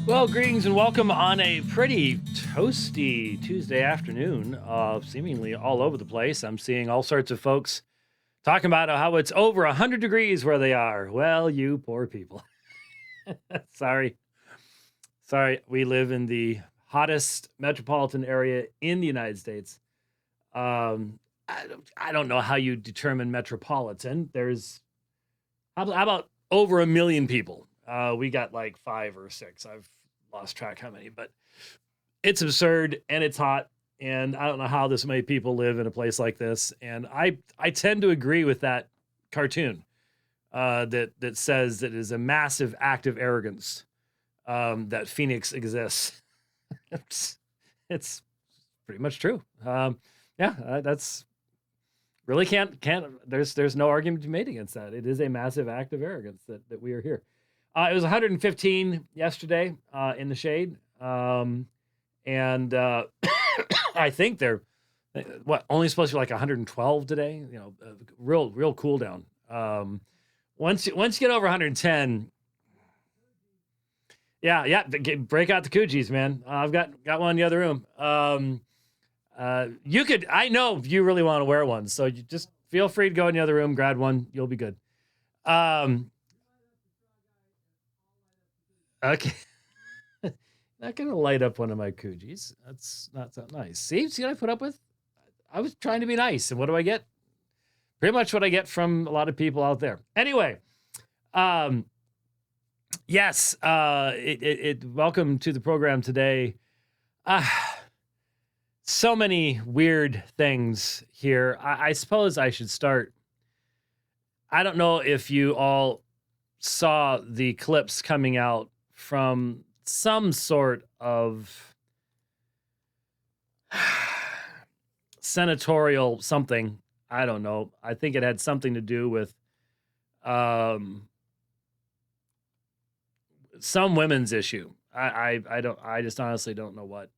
Well, greetings and welcome on a pretty toasty Tuesday afternoon, seemingly all over the place. I'm seeing all sorts of folks talking about how it's over 100 degrees where they are. Well, you poor people. Sorry. We live in the hottest metropolitan area in the United States. I don't know how you determine metropolitan. How about over 1 million people? We got like 5 or 6. I've lost track how many, but it's absurd and it's hot. And I don't know how this many people live in a place like this. And I tend to agree with that cartoon that says that it is a massive act of arrogance that Phoenix exists. it's pretty much true. That's really can't. There's no argument to be made against that. It is a massive act of arrogance that we are here. It was 115 yesterday in the shade, and I think they're only supposed to be like 112 today. You know, real cool down. Once you get over 110, break out the coochies, man. I've got one in the other room. You could. I know you really want to wear one, so you just feel free to go in the other room, grab one. You'll be good. Okay. Not gonna light up one of my coochies. That's not that nice. See what I put up with? I was trying to be nice, and what do I get? Pretty much what I get from a lot of people out there. Anyway, yes. Welcome to the program today. So many weird things here. I suppose I should start. I don't know if you all saw the clips coming out from some sort of senatorial something. I don't know. I think it had something to do with some women's issue. I just honestly don't know what.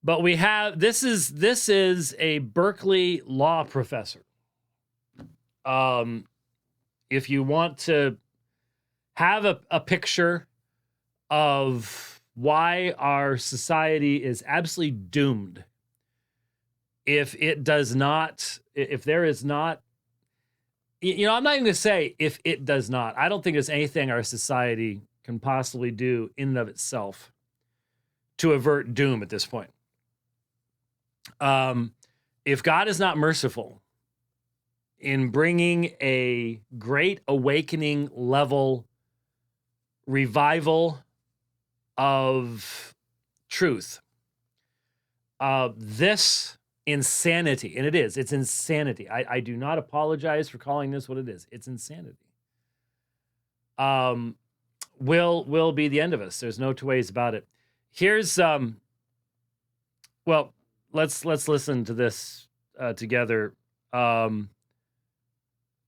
But we have this is a Berkeley law professor. If you want to have a picture of why our society is absolutely doomed if there is not, I'm not even going to say if it does not. I don't think there's anything our society can possibly do in and of itself to avert doom at this point. If God is not merciful in bringing a great awakening level revival of truth, this insanity, and it's insanity. I do not apologize for calling this what it is. It's insanity. Will be the end of us. There's no two ways about it. Here's let's listen to this together. I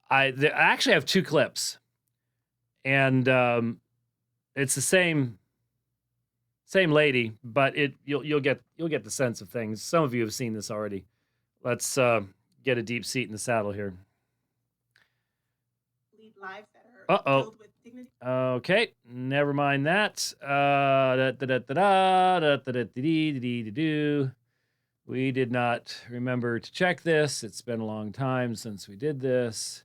actually have 2 clips, and it's the same lady, but you'll get the sense of things. Some of you have seen this already. Let's get a deep seat in the saddle here. Lead lives that are filled with dignity. Okay, never mind that. We did not remember to check this. It's been a long time since we did this.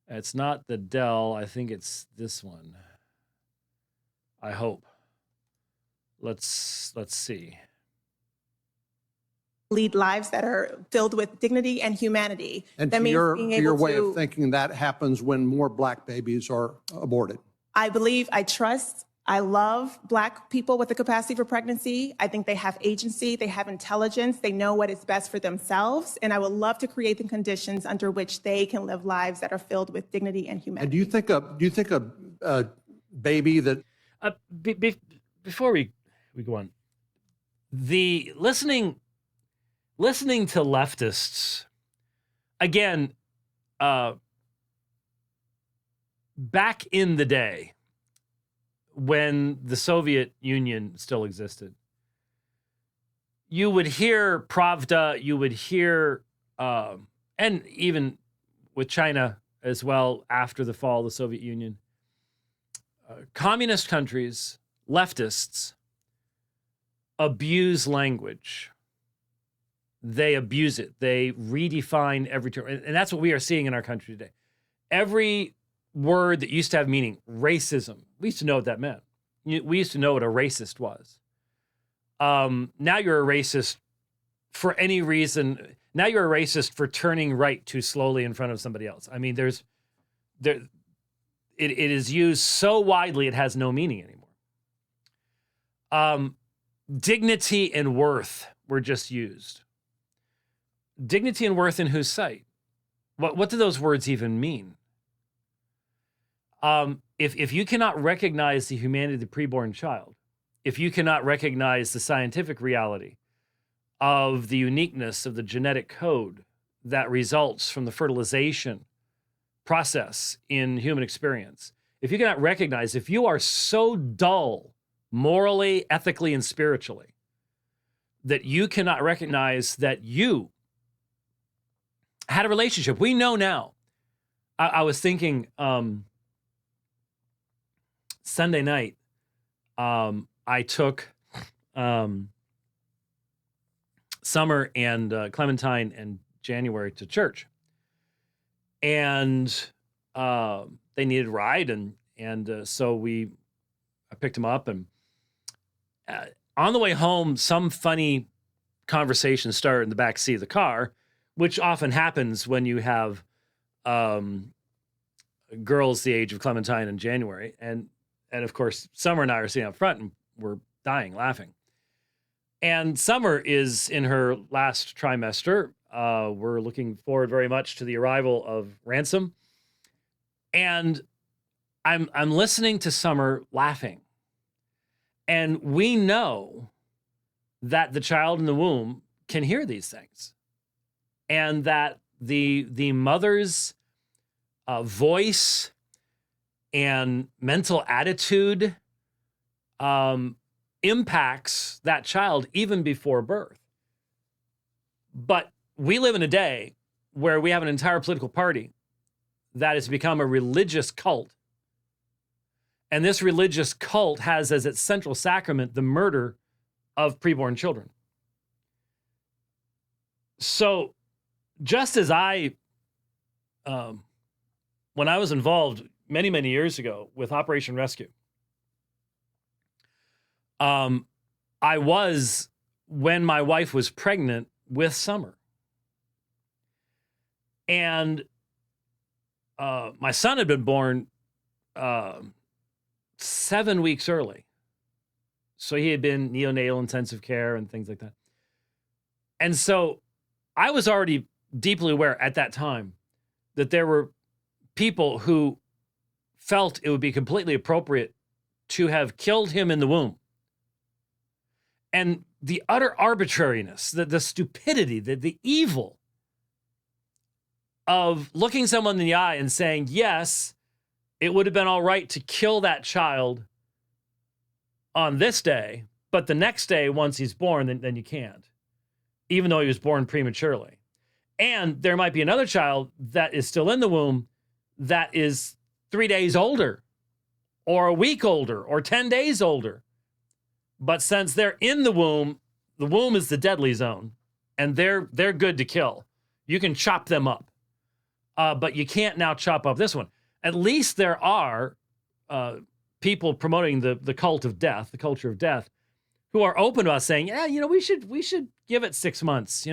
It's not the Dell. I think it's this one. I hope. Let's see. Lead lives that are filled with dignity and humanity. And that to means your, being to able your way to, of thinking, that happens when more Black babies are aborted. I believe, I trust, I love Black people with the capacity for pregnancy. I think they have agency, they have intelligence, they know what is best for themselves, and I would love to create the conditions under which they can live lives that are filled with dignity and humanity. And do you think a baby that before we go on, the listening to leftists again, back in the day when the Soviet Union still existed, you would hear Pravda, you would hear, and even with China as well after the fall of the Soviet Union, communist countries leftists abuse language. They abuse it. They redefine every term. And that's what we are seeing in our country today. Every word that used to have meaning, racism, we used to know what that meant. We used to know what a racist was. Now you're a racist for any reason. Now you're a racist for turning right too slowly in front of somebody else. I mean, it is used so widely it has no meaning anymore. Dignity and worth were just used. Dignity and worth in whose sight? What do those words even mean? If you cannot recognize the humanity of the preborn child, if you cannot recognize the scientific reality of the uniqueness of the genetic code that results from the fertilization process in human experience, if you cannot recognize, if you are so dull morally, ethically, and spiritually that you cannot recognize that you had a relationship. We know now. I was thinking Sunday night, I took Summer and Clementine and January to church. And they needed a ride, and so I picked them up, and on the way home, some funny conversation started in the back seat of the car, which often happens when you have girls the age of Clementine and January, and of course, Summer and I are sitting up front, and we're dying laughing. And Summer is in her last trimester. We're looking forward very much to the arrival of Ransom. And I'm listening to Summer laughing. And we know that the child in the womb can hear these things. And that the mother's voice and mental attitude impacts that child even before birth. But we live in a day where we have an entire political party that has become a religious cult. And this religious cult has as its central sacrament the murder of preborn children. So just as when I was involved many, many years ago with Operation Rescue, I was when my wife was pregnant with Summer. And my son had been born 7 weeks early. So he had been neonatal intensive care and things like that. And so I was already deeply aware at that time that there were people who felt it would be completely appropriate to have killed him in the womb. And the utter arbitrariness, the stupidity, the evil of looking someone in the eye and saying, yes, it would have been all right to kill that child on this day, but the next day, once he's born, then you can't, even though he was born prematurely. And there might be another child that is still in the womb that is 3 days older, or a week older, or 10 days older. But since they're in the womb is the deadly zone, and they're good to kill. You can chop them up, but you can't now chop up this one. At least there are people promoting the cult of death, the culture of death, who are open to us saying, yeah, we should give it 6 months,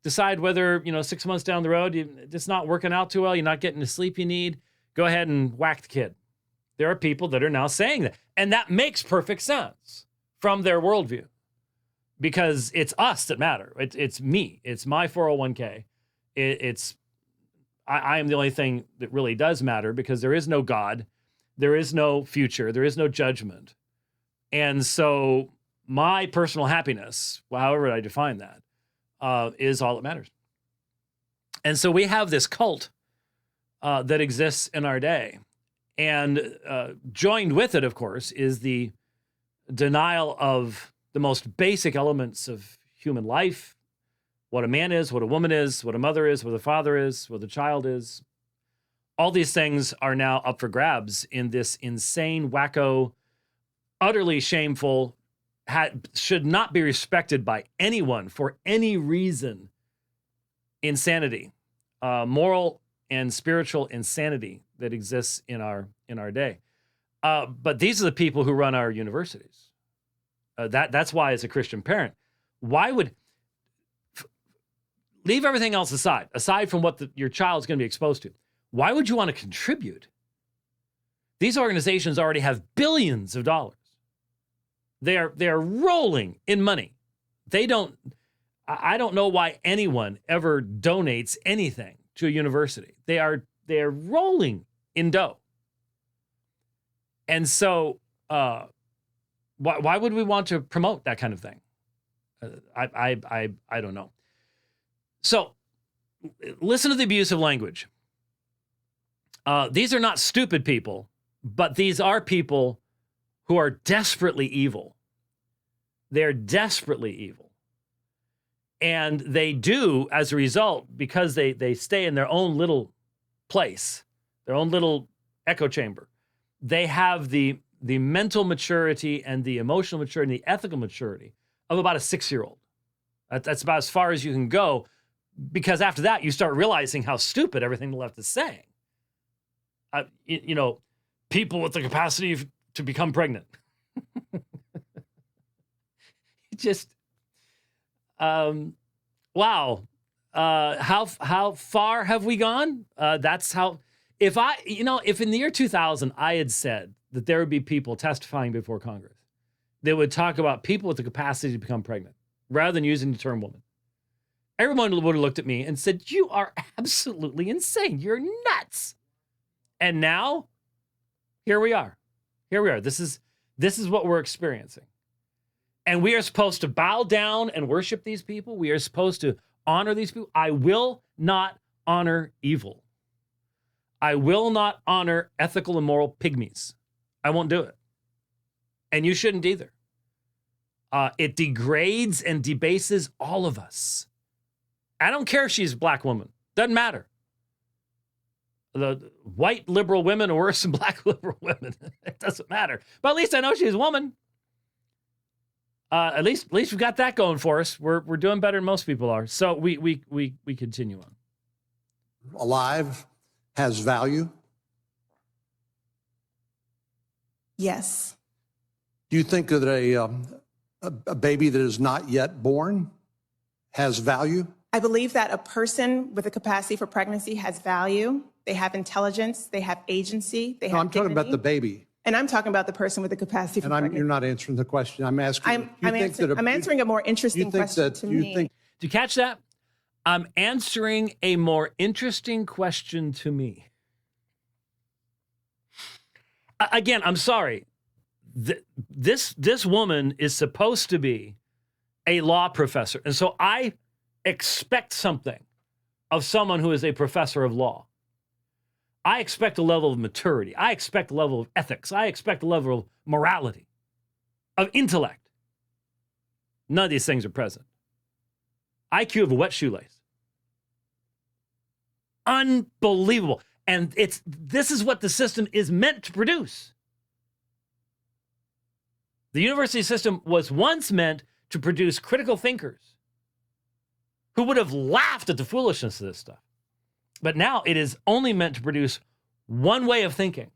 decide whether, 6 months down the road, it's not working out too well, you're not getting the sleep you need, go ahead and whack the kid. There are people that are now saying that. And that makes perfect sense from their worldview, because it's us that matter. It's me. It's my 401k. I am the only thing that really does matter, because there is no God. There is no future. There is no judgment. And so my personal happiness, however I define that, is all that matters. And so we have this cult that exists in our day. And joined with it, of course, is the denial of the most basic elements of human life: what a man is, what a woman is, what a mother is, what a father is, what a child is. All these things are now up for grabs in this insane, wacko, utterly shameful, should not be respected by anyone for any reason. Insanity, moral and spiritual insanity that exists in our day. But these are the people who run our universities. That's why, as a Christian parent, why would leave everything else aside from what your child's going to be exposed to? Why would you want to contribute? These organizations already have billions of dollars. They are rolling in money. I don't know why anyone ever donates anything to a university. They are rolling in dough. And so why would we want to promote that kind of thing? I don't know. So listen to the abuse of language. These are not stupid people, but these are people who are desperately evil. They're desperately evil. And they do, as a result, because they stay in their own little place, their own little echo chamber, they have the mental maturity and the emotional maturity and the ethical maturity of about a 6-year-old. That's about as far as you can go, because after that, you start realizing how stupid everything the left is saying. People with the capacity to become pregnant. Just, wow. How far have we gone? That's how, if in the year 2000, I had said that there would be people testifying before Congress that would talk about people with the capacity to become pregnant rather than using the term woman, everyone would have looked at me and said, "You are absolutely insane. You're nuts." And now, here we are. This is what we're experiencing. And we are supposed to bow down and worship these people. We are supposed to honor these people. I will not honor evil. I will not honor ethical and moral pygmies. I won't do it. And you shouldn't either. It degrades and debases all of us. I don't care if she's a black woman. Doesn't matter. The white liberal women are worse than black liberal women. It doesn't matter. But at least I know she's a woman. At least we've got that going for us. We're doing better than most people are. So we continue on. Alive has value. Yes. Do you think that a baby that is not yet born has value? I believe that a person with a capacity for pregnancy has value. They have intelligence. They have agency. They have I'm talking about dignity. the baby. And I'm talking about the person with the capacity for pregnancy. You're not answering the question. I'm asking. I'm answering a more interesting question to me. Did you catch that? I'm answering a more interesting question to me. Again, I'm sorry. This woman is supposed to be a law professor. And so I expect something of someone who is a professor of law. I expect a level of maturity. I expect a level of ethics. I expect a level of morality, of intellect. None of these things are present. IQ of a wet shoelace. Unbelievable. And this is what the system is meant to produce. The university system was once meant to produce critical thinkers who would have laughed at the foolishness of this stuff. But now it is only meant to produce one way of thinking.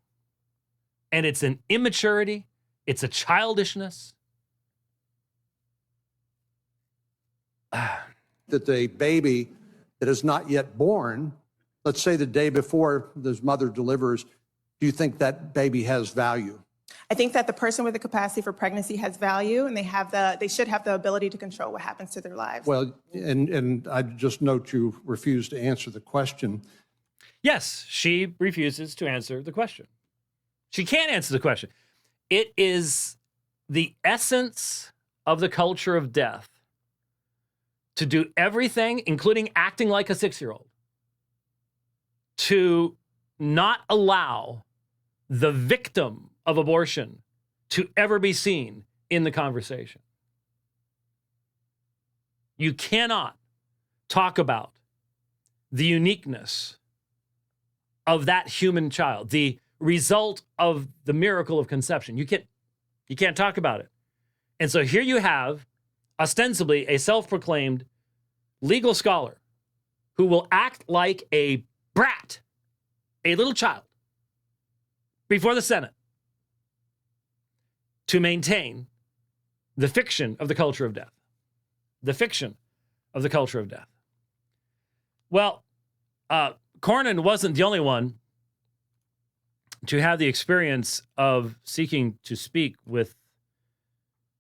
And it's an immaturity. It's a childishness. That the baby that is not yet born, let's say the day before the mother delivers, do you think that baby has value? I think that the person with the capacity for pregnancy has value, and they should have the ability to control what happens to their lives. Well, and I just note you refuse to answer the question. Yes, she refuses to answer the question. She can't answer the question. It is the essence of the culture of death to do everything, including acting like a 6-year-old, to not allow the victim of abortion to ever be seen in the conversation. You cannot talk about the uniqueness of that human child, the result of the miracle of conception. You can't. You can't talk about it. And so here you have ostensibly a self-proclaimed legal scholar who will act like a brat, a little child, before the Senate to maintain the fiction of the culture of death. The fiction of the culture of death. Well, Cornyn wasn't the only one to have the experience of seeking to speak with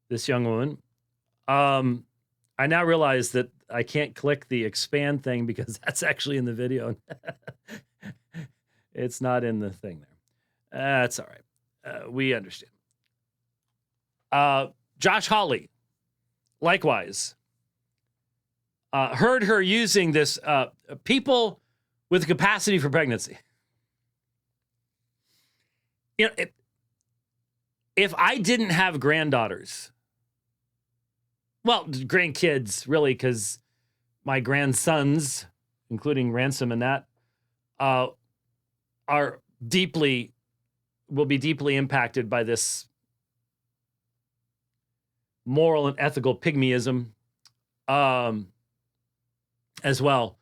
this young woman. I now realize that I can't click the expand thing because that's actually in the video. It's not in the thing there. That's all right. We understand. Josh Hawley, likewise, heard her using this people with a capacity for pregnancy. You know, if I didn't have granddaughters, well, grandkids, really, because my grandsons, including Ransom and that, will be deeply impacted by this moral and ethical pygmyism as well.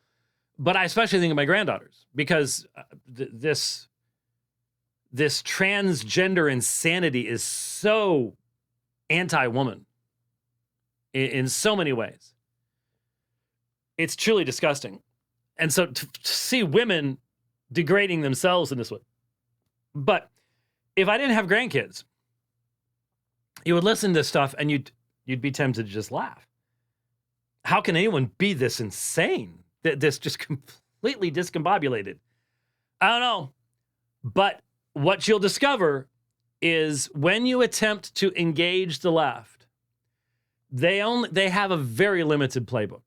But I especially think of my granddaughters because this transgender insanity is so anti-woman in so many ways. It's truly disgusting. And so to see women degrading themselves in this way. But if I didn't have grandkids, you would listen to this stuff and you'd be tempted to just laugh. How can anyone be this insane? This just completely discombobulated? I don't know. But what you'll discover is when you attempt to engage the left, they have a very limited playbook.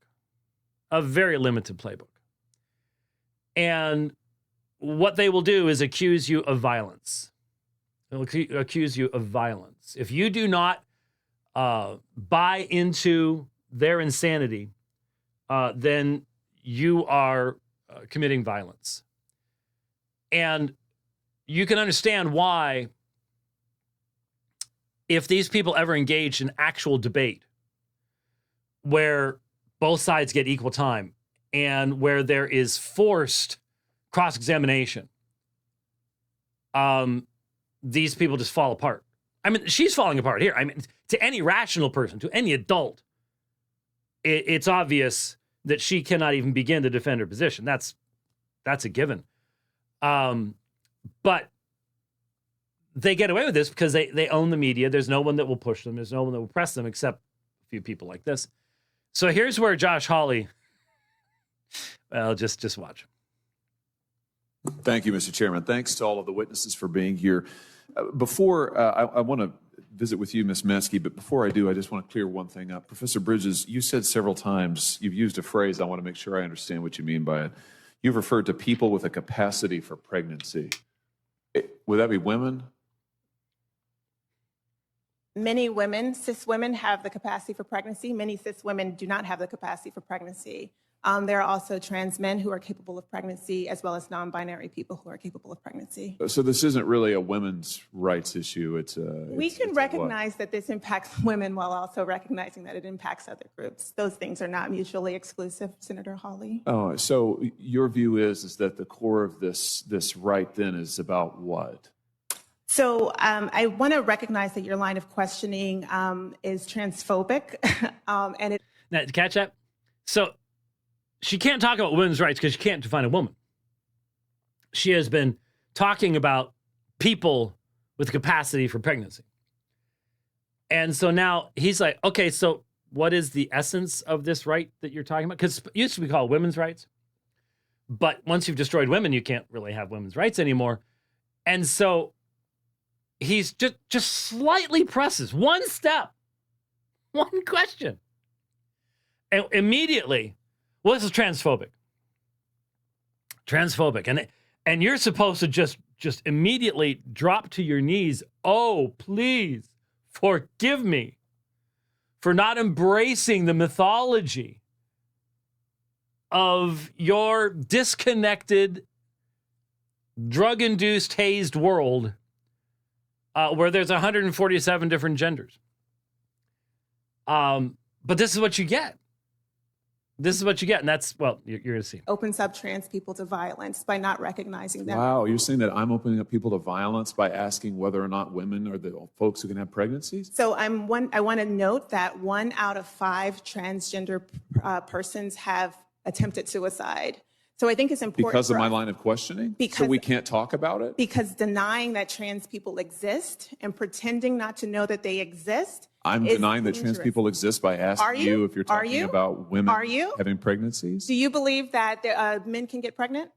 A very limited playbook. And what they will do is accuse you of violence. They'll accuse you of violence. If you do not buy into their insanity, then you are committing violence. And you can understand why, if these people ever engage in actual debate where both sides get equal time and where there is forced cross-examination, these people just fall apart. I mean, she's falling apart here. I mean, to any rational person, to any adult, it's obvious that she cannot even begin to defend her position. That's a given. But they get away with this because they own the media. There's no one that will push them. There's no one that will press them except a few people like this. So here's where Josh Hawley, well, just watch. Thank you, Mr. Chairman. Thanks to all of the witnesses for being here. Before I want to visit with you, Ms. Meskey, but before I do, I just want to clear one thing up. Professor Bridges, you said several times, you've used a phrase, I want to make sure I understand what you mean by it. You've referred to people with a capacity for pregnancy. Would that be women? Many women, cis women, have the capacity for pregnancy. Many cis women do not have the capacity for pregnancy. There are also trans men who are capable of pregnancy, as well as non-binary people who are capable of pregnancy. So this isn't really a women's rights issue. We can recognize that this impacts women while also recognizing that it impacts other groups. Those things are not mutually exclusive, Senator Hawley. Oh, so your view is that the core of this right then is about what? So I want to recognize that your line of questioning is transphobic, and it. Now, to catch that, so she can't talk about women's rights because she can't define a woman. She has been talking about people with capacity for pregnancy. And so now he's like, okay, so what is the essence of this right that you're talking about? Because it used to be called women's rights. But once you've destroyed women, you can't really have women's rights anymore. And so he's just slightly presses one step, one question. And immediately, well, this is transphobic. Transphobic. And you're supposed to just immediately drop to your knees. Oh, please forgive me for not embracing the mythology of your disconnected, drug-induced, hazed world where there's 147 different genders. But this is what you get. This is what you get, and that's, well, you're going to see. Opens up trans people to violence by not recognizing them. Wow, you're saying that I'm opening up people to violence by asking whether or not women are the folks who can have pregnancies? So I want to note that 1 out of 5 transgender persons have attempted suicide. So I think it's important Because of for my us- line of questioning? So Because- we can't talk about it? because denying that trans people exist and pretending not to know that they exist. I'm is denying that trans dangerous. people exist by Are asking you? you if you're Are talking you? about women Are you? having pregnancies. Do you believe that men can get pregnant?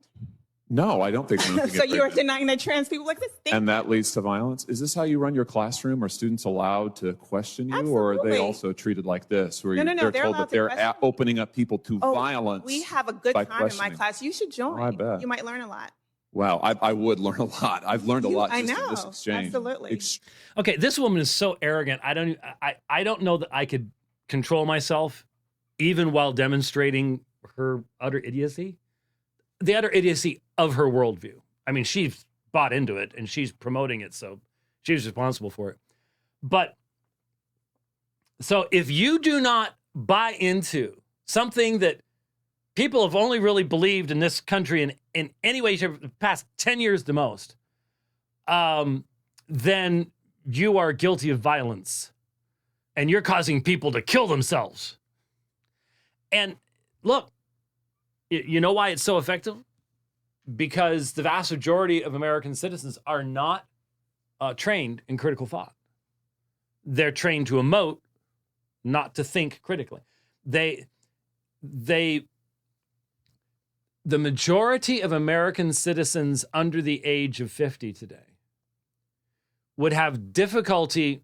No, I don't think women can So get you are pregnant. denying that trans people exist? And that leads to violence. Is this how you run your classroom? Are students allowed to question you, or are Absolutely. they also treated like this, where No, they're they're told allowed that to they're question. opening up people to Oh, violence? we have a good by time in my questioning. class. You should join. I bet. You might learn a lot. Wow, I would learn a lot. I've learned a lot I just in this know. exchange. Absolutely. Okay, this woman is so arrogant. I don't know that I could control myself, even while demonstrating her utter idiocy, the utter idiocy of her worldview. I mean, she's bought into it and she's promoting it, so she's responsible for it. But so if you do not buy into something that people have only really believed in this country in any way, shape, the past 10 years the most, then you are guilty of violence and you're causing people to kill themselves. And look, you know why it's so effective? Because the vast majority of American citizens are not trained in critical thought. They're trained to emote, not to think critically. The majority of American citizens under the age of 50 today would have difficulty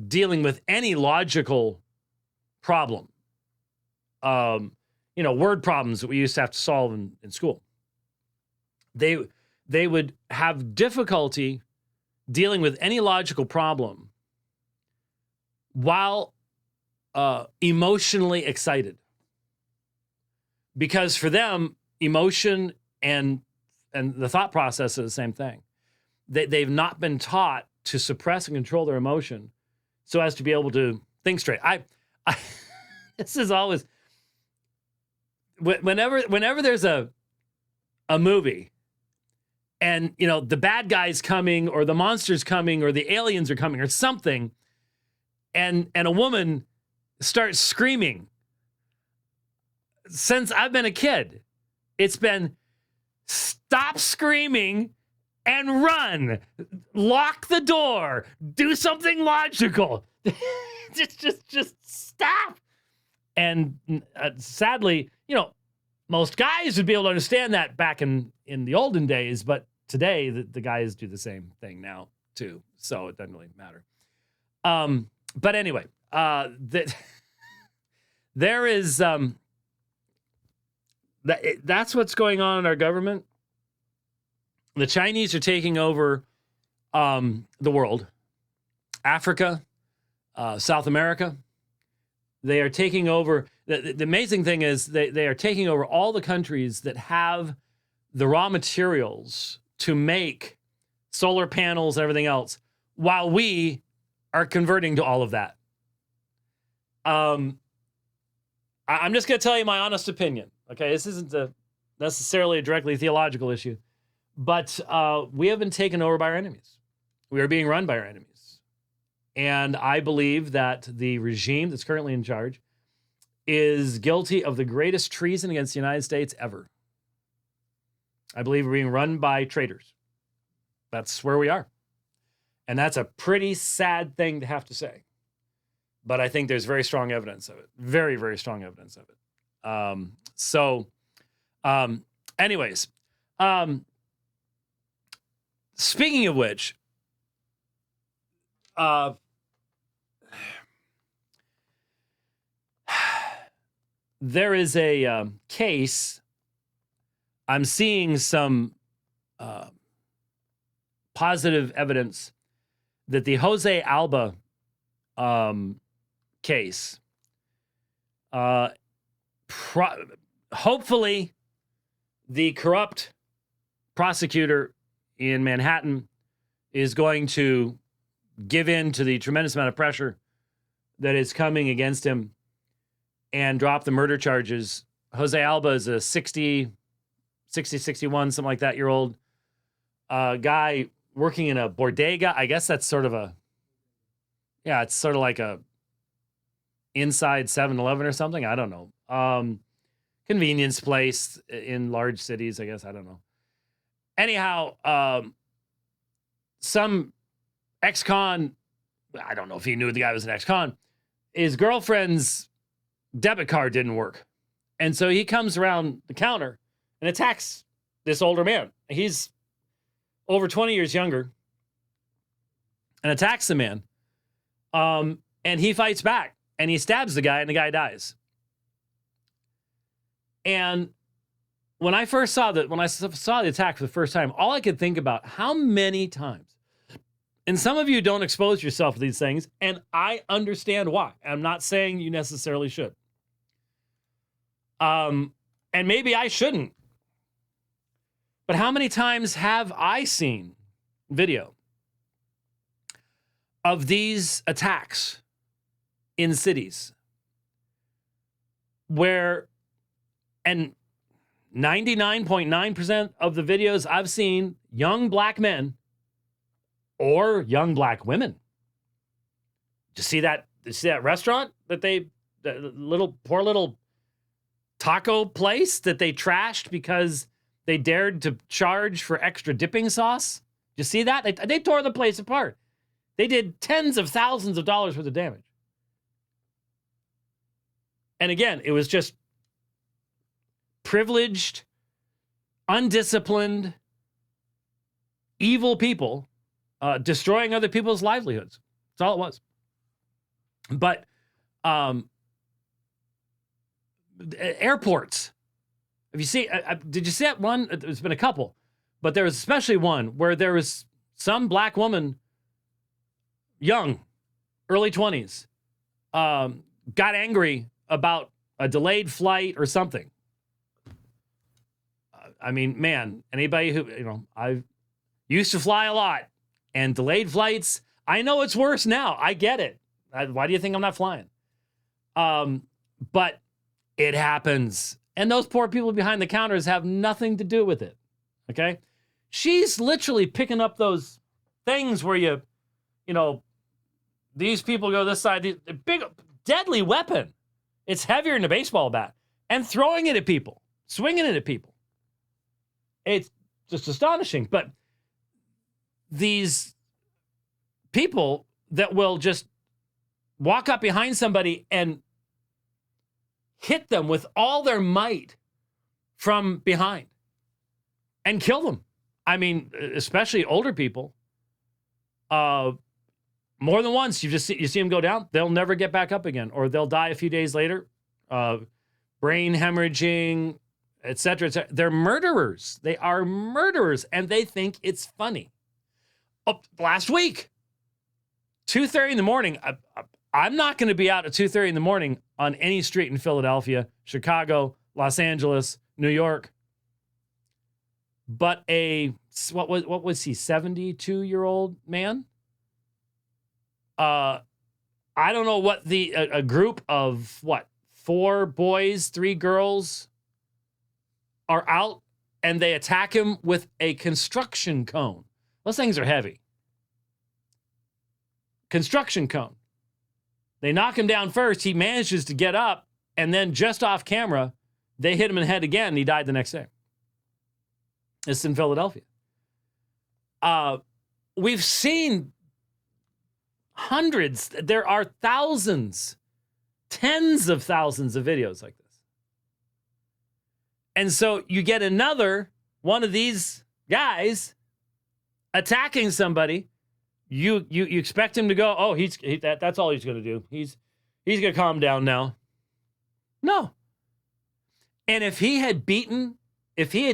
dealing with any logical problem. Word problems that we used to have to solve in school. They would have difficulty dealing with any logical problem while emotionally excited. Because for them, emotion and the thought process are the same thing. They've not been taught to suppress and control their emotion so as to be able to think straight. This is always, whenever there's a movie and, the bad guy's coming or the monster's coming or the aliens are coming or something, and a woman starts screaming, since I've been a kid, it's been stop screaming and run, lock the door, do something logical. just stop. And sadly, most guys would be able to understand that back in the olden days, but today the guys do the same thing now too. So it doesn't really matter. But anyway, there is, that's what's going on in our government. The Chinese are taking over the world, Africa, South America. They are taking over. The amazing thing is they are taking over all the countries that have the raw materials to make solar panels and everything else, while we are converting to all of that. I'm just going to tell you my honest opinion. Okay, this isn't necessarily a directly theological issue, but we have been taken over by our enemies. We are being run by our enemies. And I believe that the regime that's currently in charge is guilty of the greatest treason against the United States ever. I believe we're being run by traitors. That's where we are. And that's a pretty sad thing to have to say. But I think there's very strong evidence of it. Very, very strong evidence of it. Anyways, speaking of which, there is a case. I'm seeing some positive evidence that the Jose Alba case, hopefully the corrupt prosecutor in Manhattan is going to give in to the tremendous amount of pressure that is coming against him and drop the murder charges. Jose Alba is a 61, something like that, year old guy working in a bodega. I guess that's sort of it's sort of like a inside 7-Eleven or something. I don't know. Convenience place in large cities, I guess. I don't know. Anyhow, some ex-con, I don't know if he knew the guy was an ex-con, his girlfriend's debit card didn't work. And so he comes around the counter and attacks this older man. He's over 20 years younger and attacks the man. And he fights back and he stabs the guy and the guy dies. And when I saw the attack for the first time, all I could think about how many times, and some of you don't expose yourself to these things, and I understand why. I'm not saying you necessarily should. And maybe I shouldn't. But how many times have I seen video of these attacks in cities where, and 99.9% of the videos I've seen, young black men or young black women. Did you see that restaurant that the poor little taco place that they trashed because they dared to charge for extra dipping sauce? Did you see that? They tore the place apart. They did tens of thousands of dollars worth of damage. And again, it was just privileged, undisciplined, evil people destroying other people's livelihoods. That's all it was. But airports. Have you seen? Did you see that one? There's been a couple, but there was especially one where there was some black woman, young, early 20s, got angry about a delayed flight or something. I mean, man, anybody who, I used to fly a lot, and delayed flights, I know it's worse now. I get it. Why do you think I'm not flying? But it happens. And those poor people behind the counters have nothing to do with it. Okay? She's literally picking up those things where these people go this side, the big, deadly weapon. It's heavier than a baseball bat. And throwing it at people, swinging it at people. It's just astonishing. But these people that will just walk up behind somebody and hit them with all their might from behind and kill them. I mean, especially older people. More than once, you see them go down. They'll never get back up again, or they'll die a few days later. Brain hemorrhaging, et cetera, et cetera. They're murderers. They are murderers, and they think it's funny. Last week, 2:30 in the morning, I'm not going to be out at 2:30 in the morning on any street in Philadelphia, Chicago, Los Angeles, New York. But what was he, 72-year-old man? I don't know what a group of 4 boys, 3 girls are out, and they attack him with a construction cone. Those things are heavy. Construction cone. They knock him down first. He manages to get up, and then just off camera, they hit him in the head again, and he died the next day. It's in Philadelphia. We've seen hundreds. There are thousands, tens of thousands of videos like this. And so you get another one of these guys attacking somebody. You expect him to go, oh, that's all he's going to do. He's going to calm down now. No. And if he had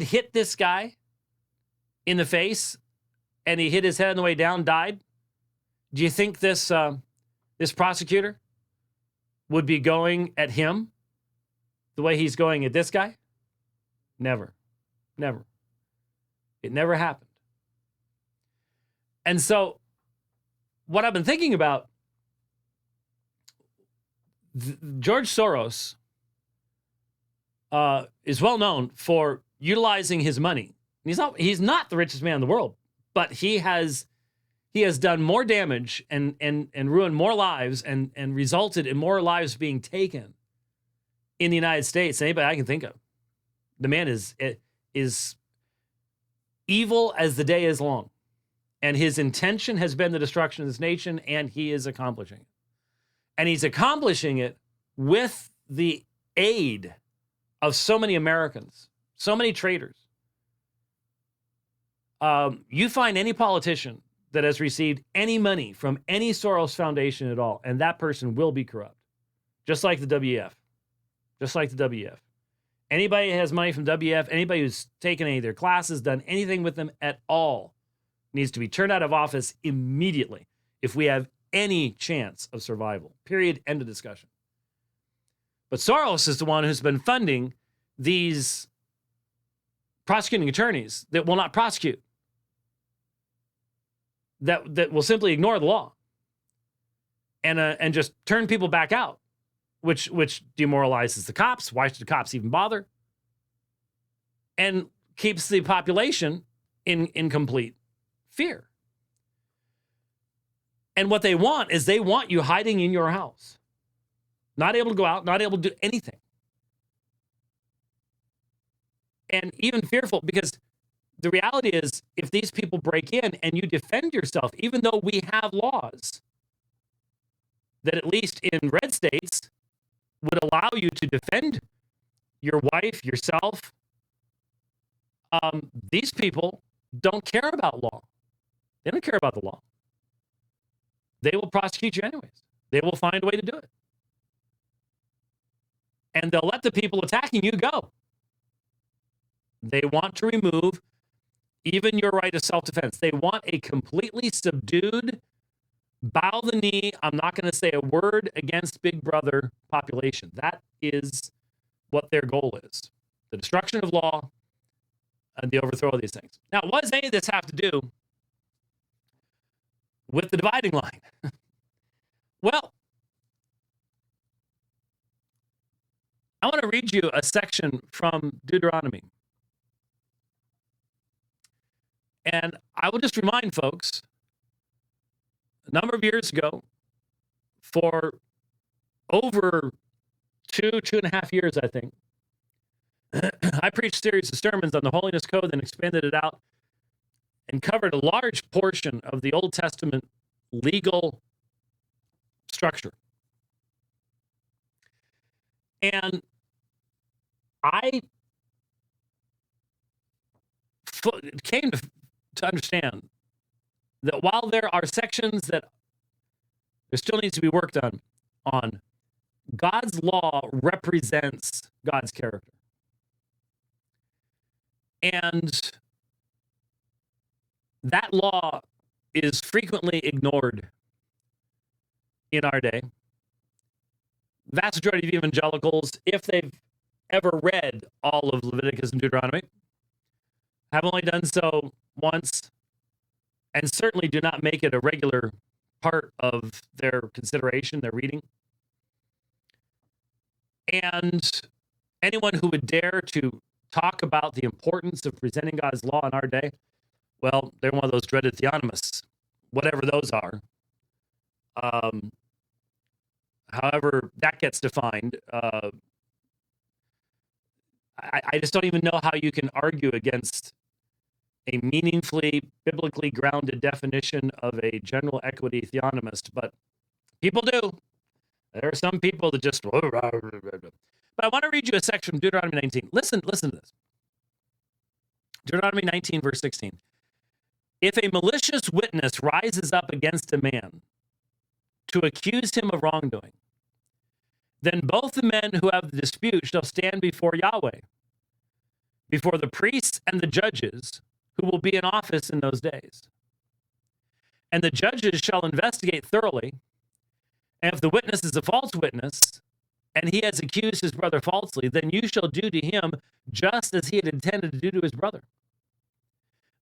hit this guy in the face and he hit his head on the way down, died, do you think this prosecutor would be going at him the way he's going at this guy? Never. Never. It never happened. And so what I've been thinking about, George Soros is well known for utilizing his money. He's not the richest man in the world, but he has done more damage and ruined more lives and resulted in more lives being taken in the United States than anybody I can think of. The man is evil as the day is long. And his intention has been the destruction of this nation, and he is accomplishing it. And he's accomplishing it with the aid of so many Americans, so many traitors. You find any politician that has received any money from any Soros Foundation at all, and that person will be corrupt. Just like the WF. Just like the WF. Anybody who has money from WF, anybody who's taken any of their classes, done anything with them at all, needs to be turned out of office immediately if we have any chance of survival. Period. End of discussion. But Soros is the one who's been funding these prosecuting attorneys that will not prosecute, that will simply ignore the law and just turn people back out, which demoralizes the cops. Why should the cops even bother? And keeps the population in complete fear. And what they want is they want you hiding in your house, not able to go out, not able to do anything. And even fearful, because the reality is, if these people break in and you defend yourself, even though we have laws that at least in red states would allow you to defend your wife, yourself, these people don't care about law. They don't care about the law. They will prosecute you anyways. They will find a way to do it. And they'll let the people attacking you go. They want to remove even your right of self-defense. They want a completely subdued, bow the knee, I'm not going to say a word against Big Brother population. That is what their goal is. The destruction of law and the overthrow of these things. Now, what does any of this have to do with the dividing line? Well, I want to read you a section from Deuteronomy. And I will just remind folks, a number of years ago, for over 2.5 years, I think, I preached a series of sermons on the Holiness Code and expanded it out and covered a large portion of the Old Testament legal structure. And I came to understand that while there are sections that there still needs to be worked on, God's law represents God's character. And that law is frequently ignored in our day. Vast majority of evangelicals, if they've ever read all of Leviticus and Deuteronomy, have only done so once, and certainly do not make it a regular part of their consideration, their reading. And anyone who would dare to talk about the importance of presenting God's law in our day, well, they're one of those dreaded theonomists, whatever those are. However that gets defined, I just don't even know how you can argue against a meaningfully, biblically grounded definition of a general equity theonomist, but people do. There are some people that just... But I want to read you a section from Deuteronomy 19. Listen to this. Deuteronomy 19, verse 16. If a malicious witness rises up against a man to accuse him of wrongdoing, then both the men who have the dispute shall stand before Yahweh, before the priests and the judges who will be in office in those days. And the judges shall investigate thoroughly, and if the witness is a false witness, and he has accused his brother falsely, then you shall do to him just as he had intended to do to his brother.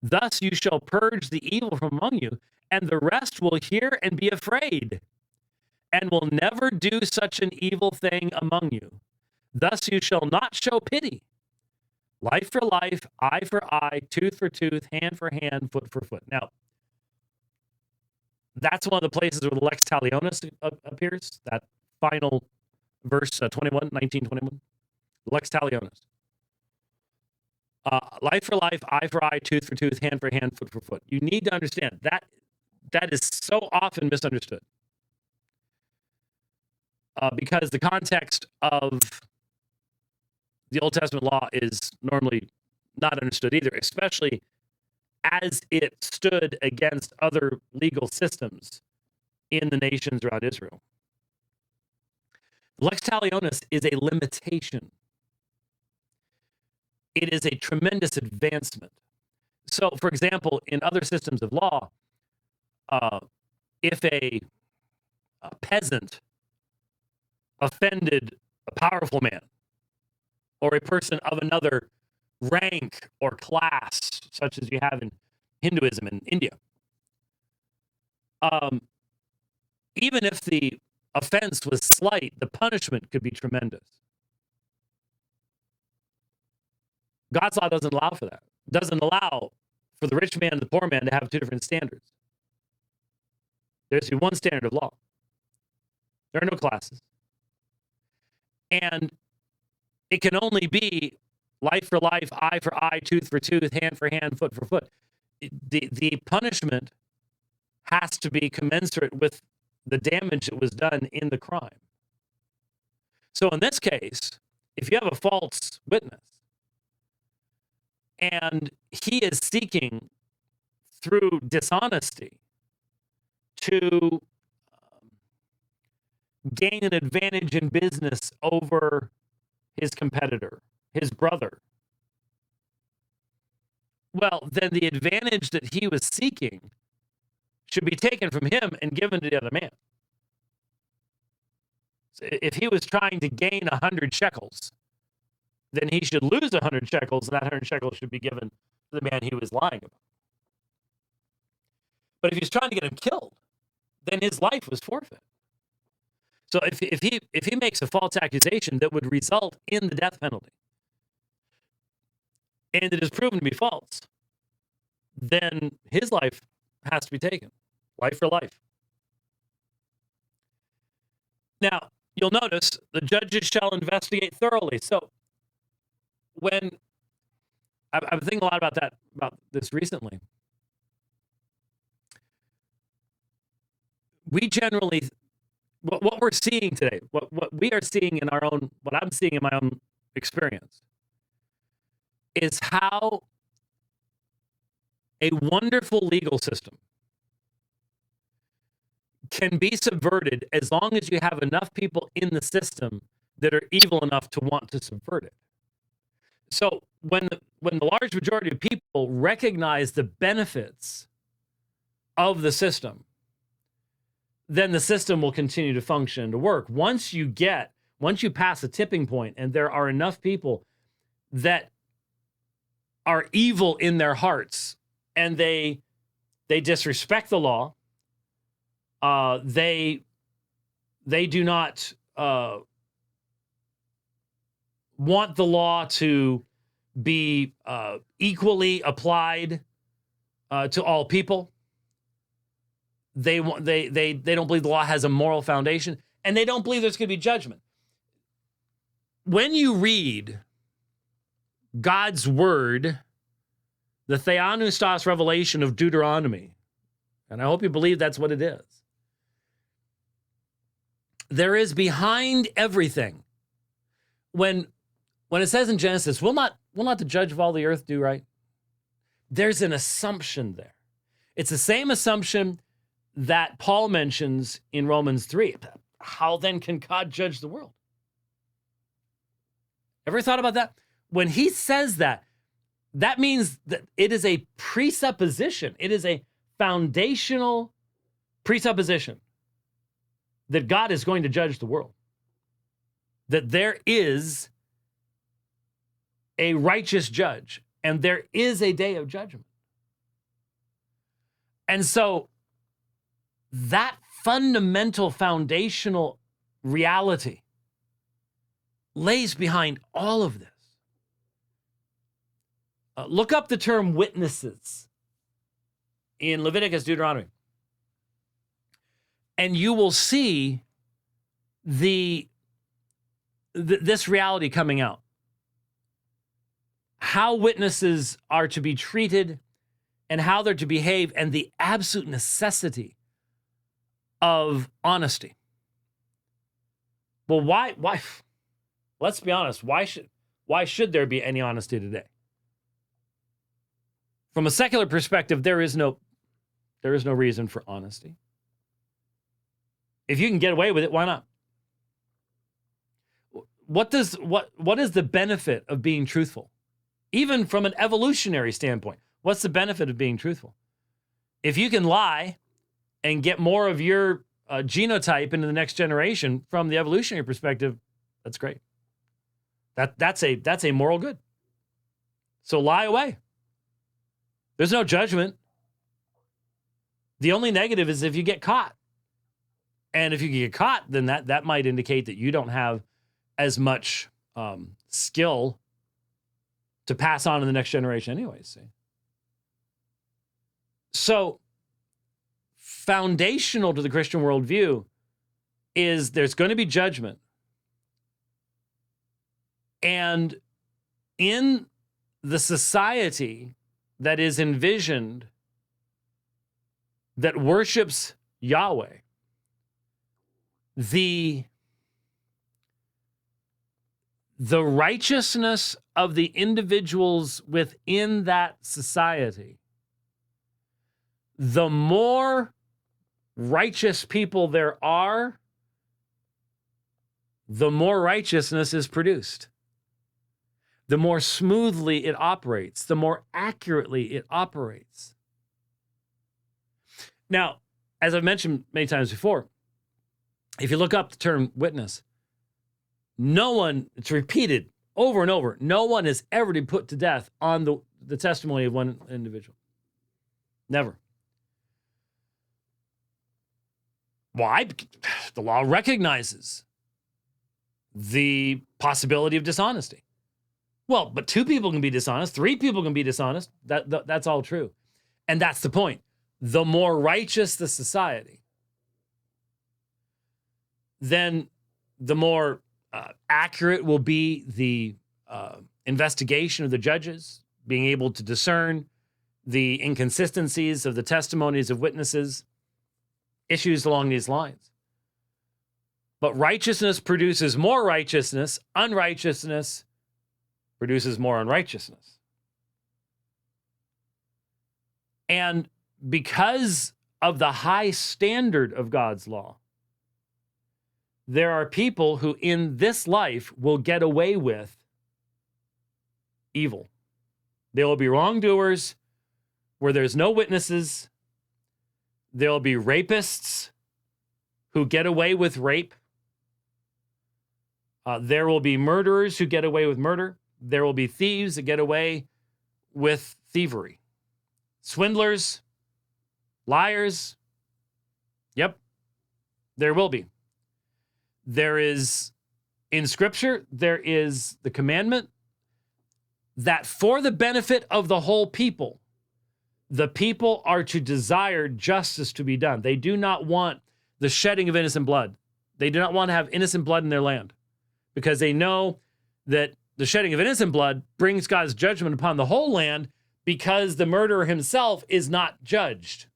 Thus you shall purge the evil from among you, and the rest will hear and be afraid, and will never do such an evil thing among you. Thus you shall not show pity. Life for life, eye for eye, tooth for tooth, hand for hand, foot for foot. Now, that's one of the places where the lex talionis appears, that final verse 1921. Lex talionis. Life for life, eye for eye, tooth for tooth, hand for hand, foot for foot. You need to understand that is so often misunderstood. Because the context of the Old Testament law is normally not understood either, especially as it stood against other legal systems in the nations around Israel. Lex talionis is a limitation. It is a tremendous advancement. So, for example, in other systems of law, if a peasant offended a powerful man or a person of another rank or class, such as you have in Hinduism in India, even if the offense was slight, the punishment could be tremendous. God's law doesn't allow for that. It doesn't allow for the rich man and the poor man to have two different standards. There's to be one standard of law. There are no classes. And it can only be life for life, eye for eye, tooth for tooth, hand for hand, foot for foot. The punishment has to be commensurate with the damage that was done in the crime. So in this case, if you have a false witness and he is seeking through dishonesty to gain an advantage in business over his competitor, his brother, well, then the advantage that he was seeking should be taken from him and given to the other man. So if he was trying to gain 100 shekels, then he should lose 100 shekels, and that 100 shekels should be given to the man he was lying about. But if he's trying to get him killed, then his life was forfeit. So if he makes a false accusation that would result in the death penalty, and it is proven to be false, then his life has to be taken, life for life. Now, you'll notice the judges shall investigate thoroughly. So when I've been thinking a lot about this recently, we generally, what we're seeing today, what we are seeing in our own, what I'm seeing in my own experience, is how a wonderful legal system can be subverted as long as you have enough people in the system that are evil enough to want to subvert it. So when the large majority of people recognize the benefits of the system, then the system will continue to function and to work. Once you pass a tipping point and there are enough people that are evil in their hearts and they disrespect the law, they do not want the law to be equally applied to all people. They don't believe the law has a moral foundation, and they don't believe there's going to be judgment. When you read God's word, the Theopneustos revelation of Deuteronomy, and I hope you believe that's what it is, there is behind everything. When it says in Genesis, will not the judge of all the earth do right? There's an assumption there. It's the same assumption that Paul mentions in Romans 3. How then can God judge the world? Ever thought about that? When he says that, that means that it is a presupposition. It is a foundational presupposition that God is going to judge the world. That there is a righteous judge, and there is a day of judgment. And so that fundamental foundational reality lays behind all of this. Look up the term witnesses in Leviticus, Deuteronomy, and you will see this reality coming out. How witnesses are to be treated and how they're to behave, and the absolute necessity of honesty. Well, why? Let's be honest. Why should there be any honesty today? From a secular perspective, there is no reason for honesty. If you can get away with it, why not? What is the benefit of being truthful? Even from an evolutionary standpoint, what's the benefit of being truthful? If you can lie and get more of your genotype into the next generation from the evolutionary perspective, that's great. That's a moral good. So lie away. There's no judgment. The only negative is if you get caught. And if you get caught, then that might indicate that you don't have as much skill to pass on to the next generation anyways. See? So foundational to the Christian worldview is there's going to be judgment. And in the society that is envisioned that worships Yahweh, the righteousness of the individuals within that society, the more righteous people there are, the more righteousness is produced. The more smoothly it operates, the more accurately it operates. Now, as I've mentioned many times before, if you look up the term witness, no one, it's repeated over and over, no one has ever been put to death on the testimony of one individual. Never. Why? The law recognizes the possibility of dishonesty. Well, but 2 people can be dishonest, 3 people can be dishonest. That's all true. And that's the point. The more righteous the society, then the more accurate will be the investigation of the judges, being able to discern the inconsistencies of the testimonies of witnesses, issues along these lines. But righteousness produces more righteousness. Unrighteousness produces more unrighteousness. And because of the high standard of God's law, there are people who in this life will get away with evil. There will be wrongdoers where there's no witnesses. There will be rapists who get away with rape. There will be murderers who get away with murder. There will be thieves that get away with thievery. Swindlers, liars. Yep, there will be. There is, in Scripture, there is the commandment that for the benefit of the whole people, the people are to desire justice to be done. They do not want the shedding of innocent blood. They do not want to have innocent blood in their land because they know that the shedding of innocent blood brings God's judgment upon the whole land because the murderer himself is not judged.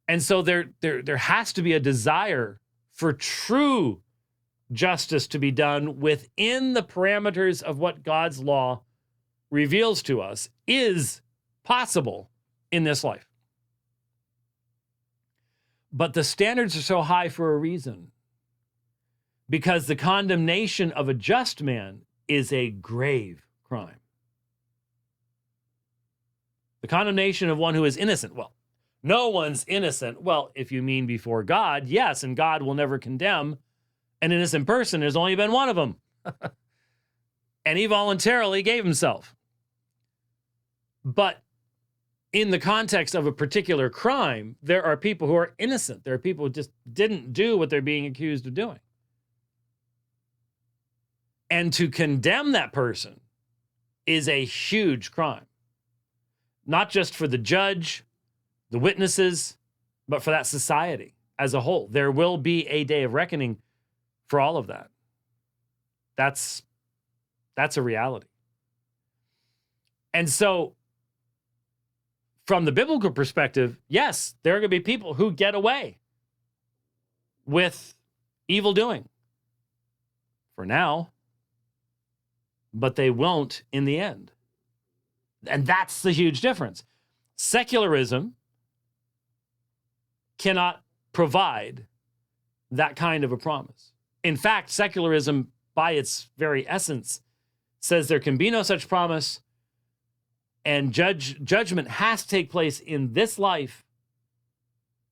And so there has to be a desire for true justice to be done within the parameters of what God's law reveals to us is possible in this life. But the standards are so high for a reason, because the condemnation of a just man is a grave crime. The condemnation of one who is innocent, well, no one's innocent. Well, if you mean before God, yes, and God will never condemn an innocent person. There's only been one of them. And he voluntarily gave himself. But in the context of a particular crime, there are people who are innocent. There are people who just didn't do what they're being accused of doing. And to condemn that person is a huge crime, not just for the judge, the witnesses, but for that society as a whole. There will be a day of reckoning for all of that. That's a reality. And so, from the biblical perspective, yes, there are going to be people who get away with evil doing for now, but they won't in the end. And that's the huge difference. Secularism cannot provide that kind of a promise. In fact, secularism, by its very essence, says there can be no such promise, and judgment has to take place in this life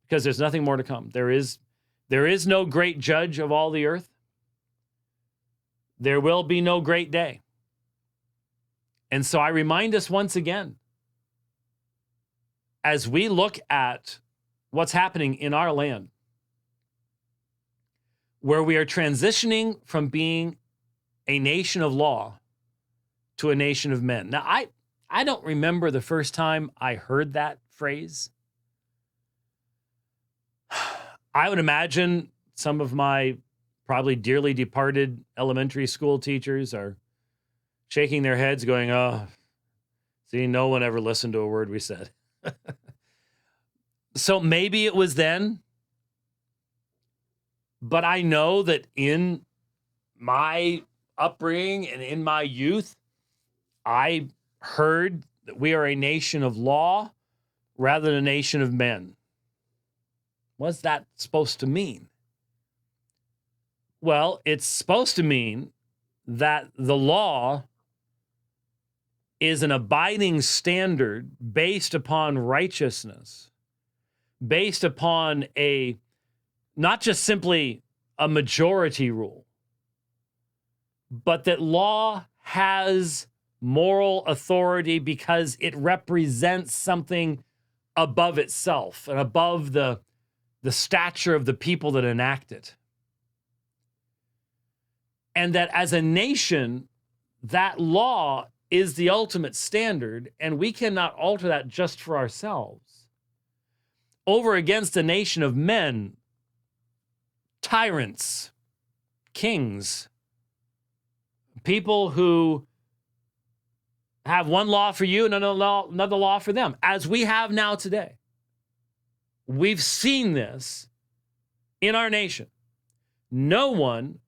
because there's nothing more to come. There is no great judge of all the earth. There will be no great day. And so I remind us once again, as we look at what's happening in our land, where we are transitioning from being a nation of law to a nation of men. Now, I don't remember the first time I heard that phrase. I would imagine some of my probably dearly departed elementary school teachers are shaking their heads going, oh, see, no one ever listened to a word we said. So maybe it was then, but I know that in my upbringing and in my youth, I heard that we are a nation of law rather than a nation of men. What's that supposed to mean? Well, it's supposed to mean that the law is an abiding standard based upon righteousness, based upon not just simply a majority rule, but that law has moral authority because it represents something above itself and above the stature of the people that enact it. And that as a nation, that law is the ultimate standard, and we cannot alter that just for ourselves. Over against a nation of men, tyrants, kings, people who have one law for you and another law for them, as we have now today. We've seen this in our nation. No one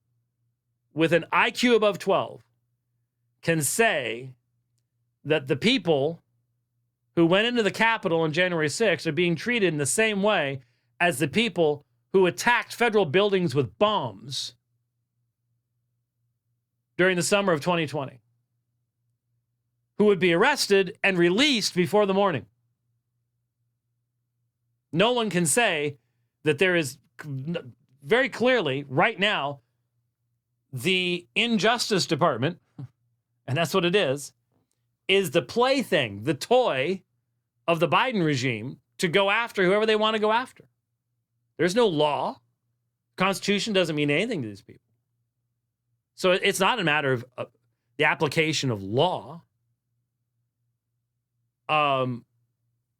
with an IQ above 12 can say that the people who went into the Capitol on January 6th are being treated in the same way as the people who attacked federal buildings with bombs during the summer of 2020, who would be arrested and released before the morning. No one can say that there is very clearly right now the Injustice Department, and that's what it is the plaything, the toy of the Biden regime to go after whoever they want to go after. There's no law. Constitution doesn't mean anything to these people. So it's not a matter of the application of law.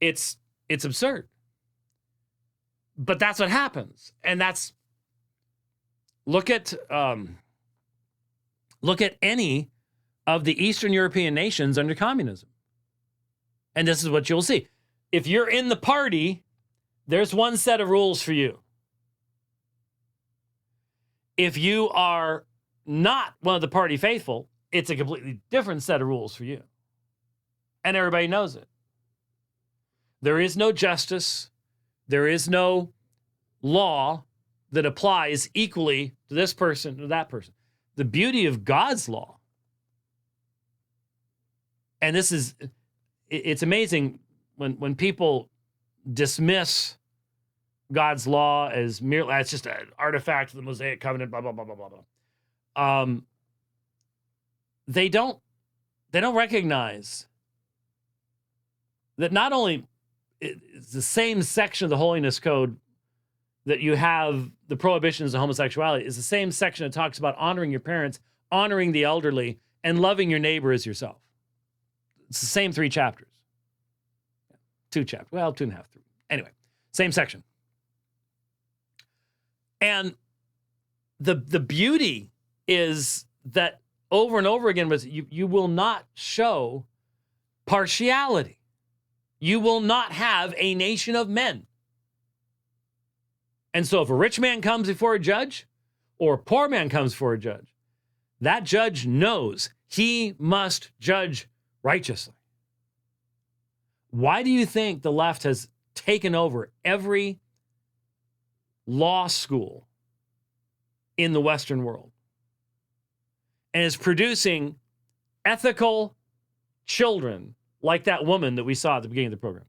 It's absurd. But that's what happens. And that's, look at any of the Eastern European nations under communism. And this is what you'll see. If you're in the party, there's one set of rules for you. If you are not one of the party faithful, it's a completely different set of rules for you. And everybody knows it. There is no justice. There is no law that applies equally to this person or that person. The beauty of God's law, and this is, it's amazing when people dismiss God's law as merely, it's just an artifact of the Mosaic covenant, blah, blah, blah, blah, blah, blah. They don't recognize that not only it's the same section of the Holiness Code that you have the prohibitions of homosexuality, is the same section that talks about honoring your parents, honoring the elderly, and loving your neighbor as yourself. It's the same 3 chapters. 2 chapters. Well, 2.5, 3. Anyway, same section. And the beauty is that over and over again, you will not show partiality. You will not have a nation of men. And so if a rich man comes before a judge or a poor man comes before a judge, that judge knows he must judge righteously. Why do you think the left has taken over every law school in the Western world and is producing ethical children like that woman that we saw at the beginning of the program?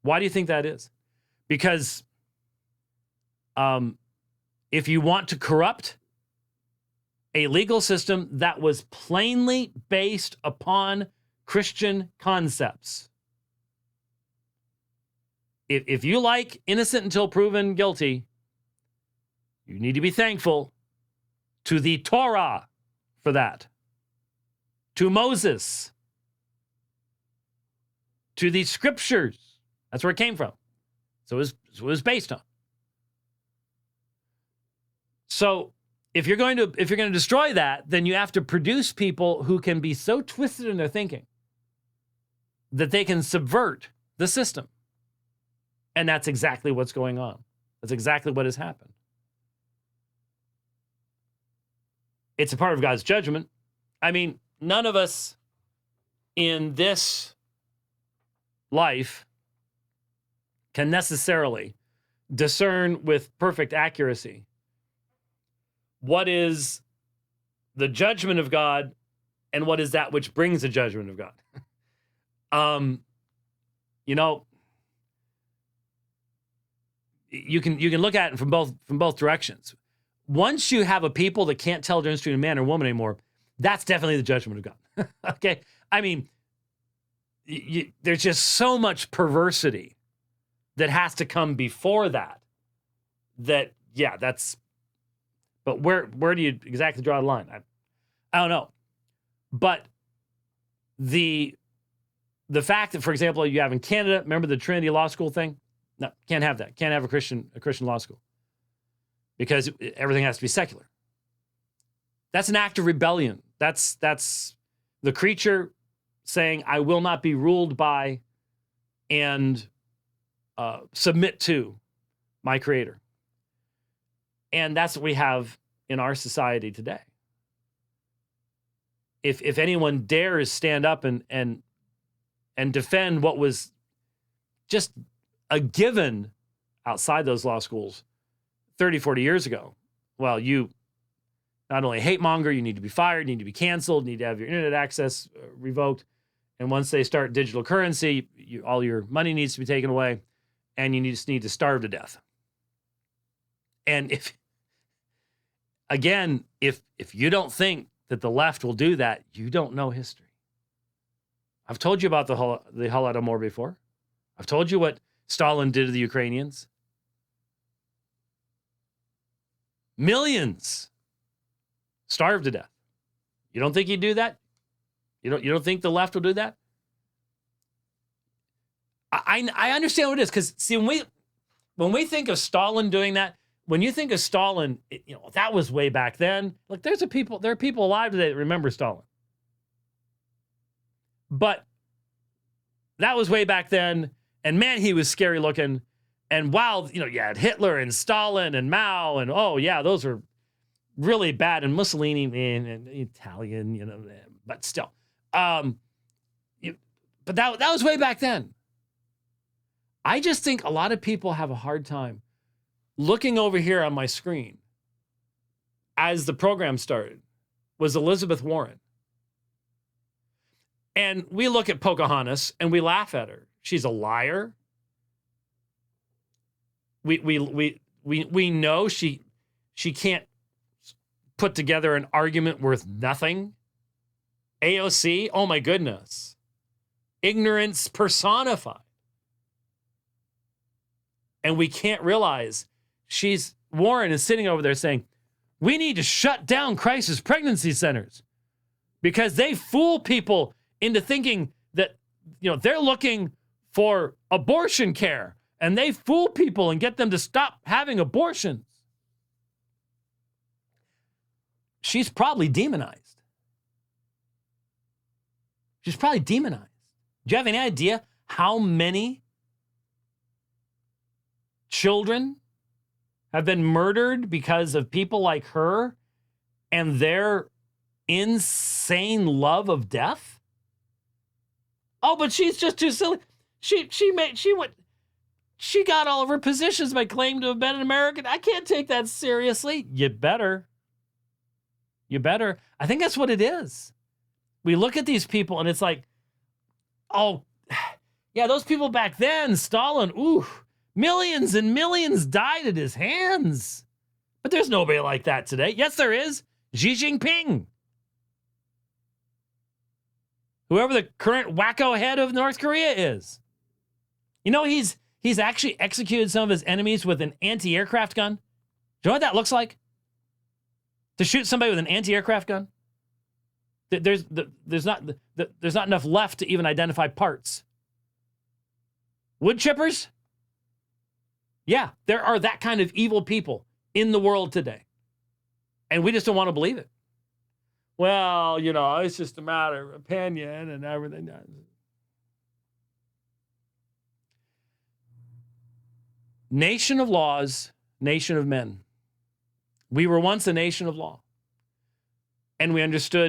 Why do you think that is? Because if you want to corrupt a legal system that was plainly based upon Christian concepts, if you like innocent until proven guilty, you need to be thankful to the Torah for that, to Moses, to the scriptures. That's where it came from. So it was based on. So if you're going to destroy that, then you have to produce people who can be so twisted in their thinking that they can subvert the system. And that's exactly what's going on. That's exactly what has happened. It's a part of God's judgment. I mean, none of us in this life can necessarily discern with perfect accuracy what is the judgment of God and what is that which brings the judgment of God. You can look at it from both directions. Once you have a people that can't tell the difference between a man or woman anymore, that's definitely the judgment of God. Okay? I mean, there's just so much perversity that has to come before that. Yeah, that's. But where do you exactly draw the line? I don't know. But the fact that, for example, you have in Canada, remember the Trinity Law School thing? No, can't have that. Can't have a Christian law school because everything has to be secular. That's an act of rebellion. That's the creature saying, "I will not be ruled by and submit to my Creator." And that's what we have in our society today. If anyone dares stand up and defend what was just a given outside those law schools 30, 40 years ago, well, you not only hate monger, you need to be fired, you need to be canceled, you need to have your internet access revoked. And once they start digital currency, all your money needs to be taken away, and you just need to starve to death. And if you don't think that the left will do that, you don't know history. I've told you about the Holodomor before. I've told you what Stalin did to the Ukrainians. Millions starved to death. You don't think he'd do that? You don't think the left will do that? I understand what it is, because see, when we think of Stalin doing that, when you think of Stalin, that was way back then. Look, there are people alive today that remember Stalin. But that was way back then, and man, he was scary looking. And wow, you had Hitler and Stalin and Mao, and oh yeah, those are really bad. And Mussolini, and Italian, but still. But that was way back then. I just think a lot of people have a hard time looking over here on my screen as the program started was Elizabeth Warren. And we look at Pocahontas and we laugh at her. She's a liar. We know she can't put together an argument worth nothing. AOC, oh my goodness. ignorance personified. And we can't realize Warren is sitting over there saying, we need to shut down crisis pregnancy centers because they fool people into thinking that, they're looking for abortion care, and they fool people and get them to stop having abortions. She's probably demonized. She's probably demonized. Do you have any idea how many children have been murdered because of people like her and their insane love of death? Oh, but she's just too silly. She got all of her positions by claiming to have been an American. I can't take that seriously. You better. I think that's what it is. We look at these people and it's like, oh, yeah, those people back then, Stalin, ooh, millions and millions died at his hands. But there's nobody like that today. Yes, there is. Xi Jinping. Whoever the current wacko head of North Korea is. He's actually executed some of his enemies with an anti-aircraft gun. Do you know what that looks like? To shoot somebody with an anti-aircraft gun? There's not enough left to even identify parts. Wood chippers? Yeah, there are that kind of evil people in the world today. And we just don't want to believe it. Well, it's just a matter of opinion and everything. Nation of laws, nation of men. We were once a nation of law. And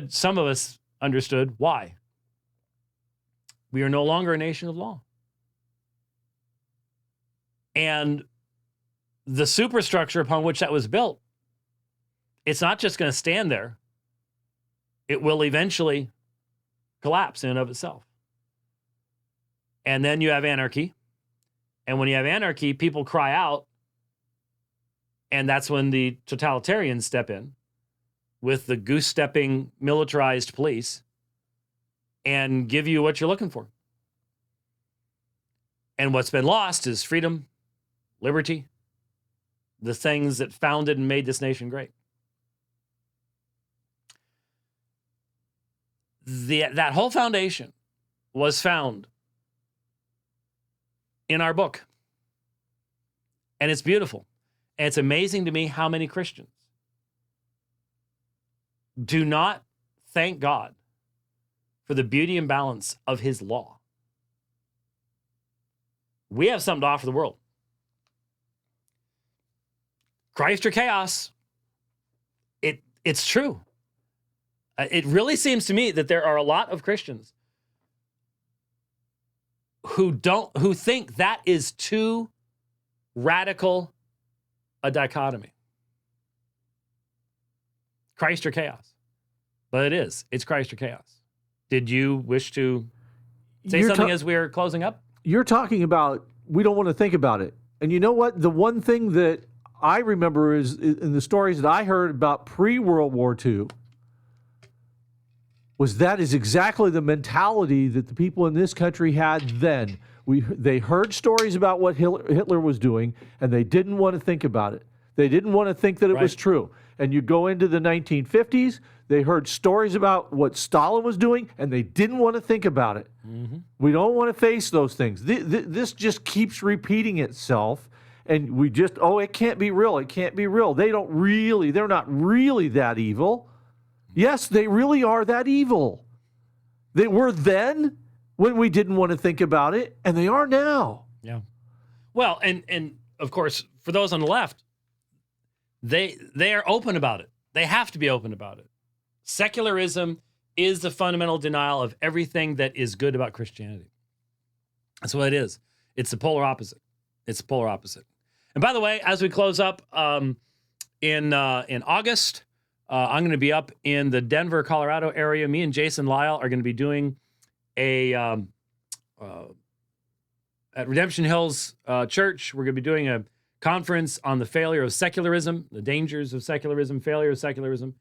some of us understood why. We are no longer a nation of law. And the superstructure upon which that was built, it's not just going to stand there. It will eventually collapse in and of itself. And then you have anarchy. And when you have anarchy, people cry out. And that's when the totalitarians step in with the goose-stepping militarized police and give you what you're looking for. And what's been lost is freedom, liberty, the things that founded and made this nation great. That whole foundation was found in our book. And it's beautiful. And it's amazing to me how many Christians do not thank God for the beauty and balance of his law. We have something to offer the world. Christ or chaos. It's true. It really seems to me that there are a lot of Christians who think that is too radical a dichotomy. Christ or chaos. But it is. It's Christ or chaos. Did you wish to say something as we're closing up? You're talking about we don't want to think about it. And you know what? The one thing that I remember is in the stories that I heard about pre-World War II was that is exactly the mentality that the people in this country had then. They heard stories about what Hitler was doing, and they didn't want to think about it. They didn't want to think that it was true. And you go into the 1950s, they heard stories about what Stalin was doing, and they didn't want to think about it. Mm-hmm. We don't want to face those things. This just keeps repeating itself, and we just, it can't be real. It can't be real. They're not really that evil. Yes, they really are that evil. They were then when we didn't want to think about it, and they are now. Yeah. Well, and of course, for those on the left, they are open about it. They have to be open about it. Secularism is the fundamental denial of everything that is good about Christianity. That's what it is. It's the polar opposite. It's the polar opposite. And by the way, as we close up, in August, I'm going to be up in the Denver, Colorado area. Me and Jason Lyle are going to be doing at Redemption Hills Church. We're going to be doing a conference on the failure of secularism, the dangers of secularism, failure of secularism.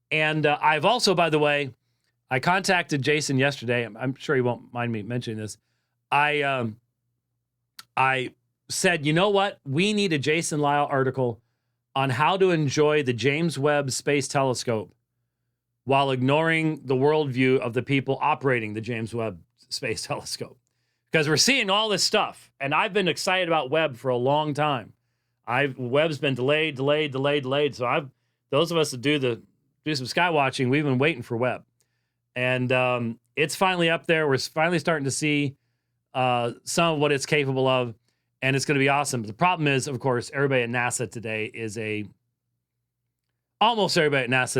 And I've also, by the way, I contacted Jason yesterday. I'm sure he won't mind me mentioning this. I said, you know what? We need a Jason Lyle article on how to enjoy the James Webb Space Telescope while ignoring the worldview of the people operating the James Webb Space Telescope. Because we're seeing all this stuff, and I've been excited about Webb for a long time. Webb's been delayed. So those of us that do some sky watching, we've been waiting for Webb. And it's finally up there. We're finally starting to see some of what it's capable of, and it's going to be awesome. The problem is, of course, almost everybody at NASA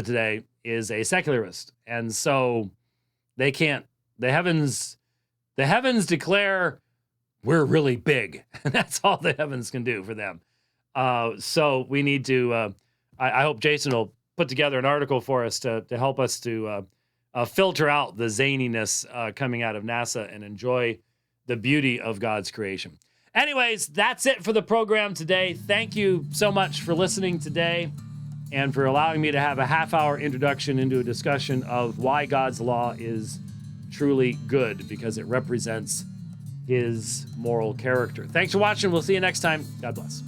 today is a secularist. And so they can't, the heavens declare we're really big. And that's all the heavens can do for them. So we need to, I hope Jason will put together an article for us to help us to filter out the zaniness coming out of NASA and enjoy the beauty of God's creation. Anyways, that's it for the program today. Thank you so much for listening today and for allowing me to have a half-hour introduction into a discussion of why God's law is truly good, because it represents his moral character. Thanks for watching. We'll see you next time. God bless.